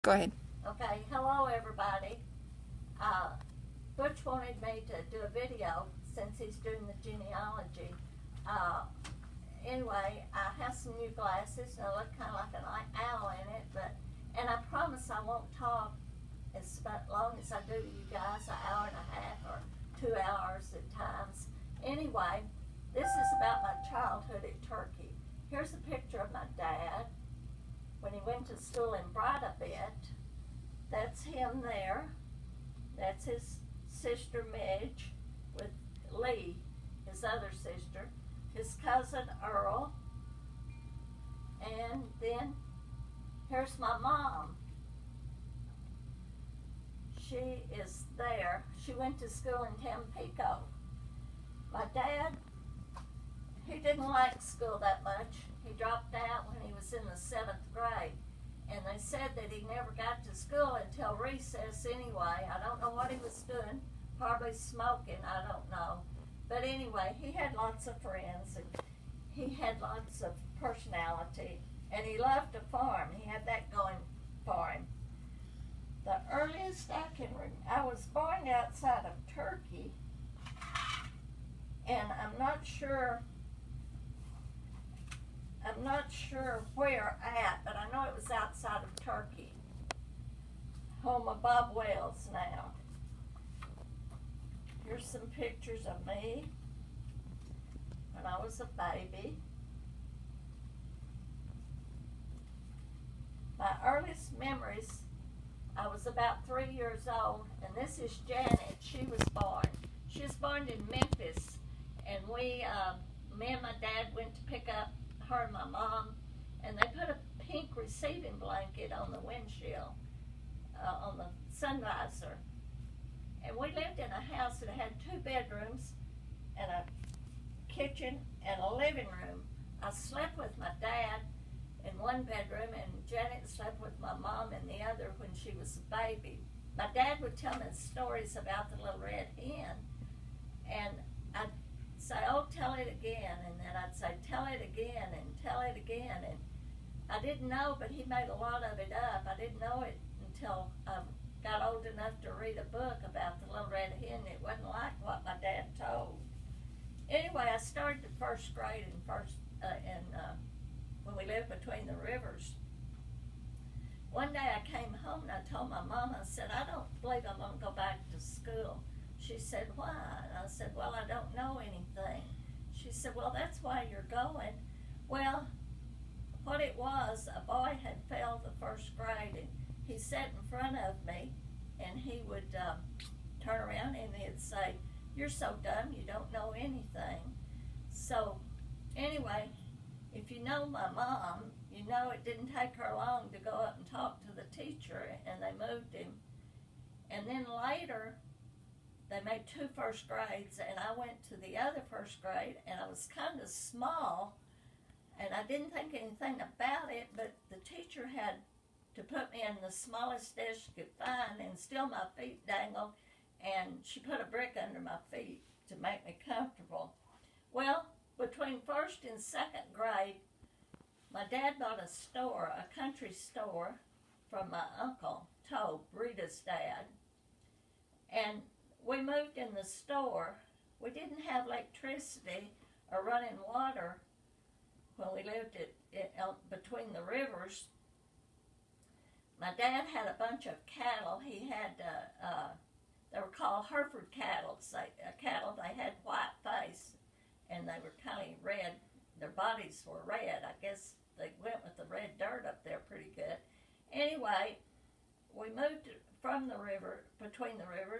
Go ahead. Okay, hello everybody. Uh, Butch wanted me to do a video since he's doing the genealogy. Uh, anyway, I have some new glasses and I look kind of like an owl in it, and I promise I won't talk as long as I do to you guys, an hour and a half or 2 hours at times. Anyway, this is about my childhood at Turkey. Here's a picture of my dad when he went to school in Bradabit. That's him there. That's his sister Midge with Lee, his other sister, his cousin Earl, and then here's my mom. She is there. She went to school in Tampico. My dad, he didn't like school that much. He dropped out when he was in the 7th grade. And they said that he never got to school until recess anyway. I don't know what he was doing, probably smoking, I don't know. But anyway, he had lots of friends and he had lots of personality and he loved to farm. He had that going for him. The earliest I can remember, I was born outside of Turkey, and I'm not sure where at, but I know it was outside of Turkey. Home of Bob Wells now. Here's some pictures of me when I was a baby. My earliest memories, I was about 3 years old, and this is Janet. She was born in Memphis, and me and my dad went to pick up her and my mom, and they put a pink receiving blanket on the windshield, on the sun visor. And we lived in a house that had 2 bedrooms and a kitchen and a living room. I slept with my dad in one bedroom, and Janet slept with my mom in the other when she was a baby. My dad would tell me stories about the little red hen, and I'd say, oh, tell it again, and then I'd say, tell it again, and tell it again, and I didn't know, but he made a lot of it up. I didn't know it until I got old enough to read a book about the little red hen. It wasn't like what my dad told. Anyway, I started the 1st grade when we lived between the rivers. One day I came home and I told my mom, I said, I don't believe I'm going to go back to school. She said, why? And I said, well, I don't know anything. She said, well, that's why you're going. Well, what it was, a boy had failed the 1st grade, and he sat in front of me, and he would turn around and he'd say, you're so dumb, you don't know anything. So anyway, if you know my mom, you know it didn't take her long to go up and talk to the teacher, and they moved him. And then later, they made 2 1st grades, and I went to the other 1st grade, and I was kind of small, and I didn't think anything about it, but the teacher had to put me in the smallest desk she could find, and still my feet dangled, and she put a brick under my feet to make me comfortable. Well, between 1st and 2nd grade, my dad bought a country store from my uncle, Tobe, Rita's dad, and we moved in the store. We didn't have electricity or running water when we lived between the rivers. My dad had a bunch of cattle. He had, they were called Hereford cattle. They had white face, and they were kind of red. Their bodies were red. I guess they went with the red dirt up there pretty good. Anyway, we moved from the river, between the rivers,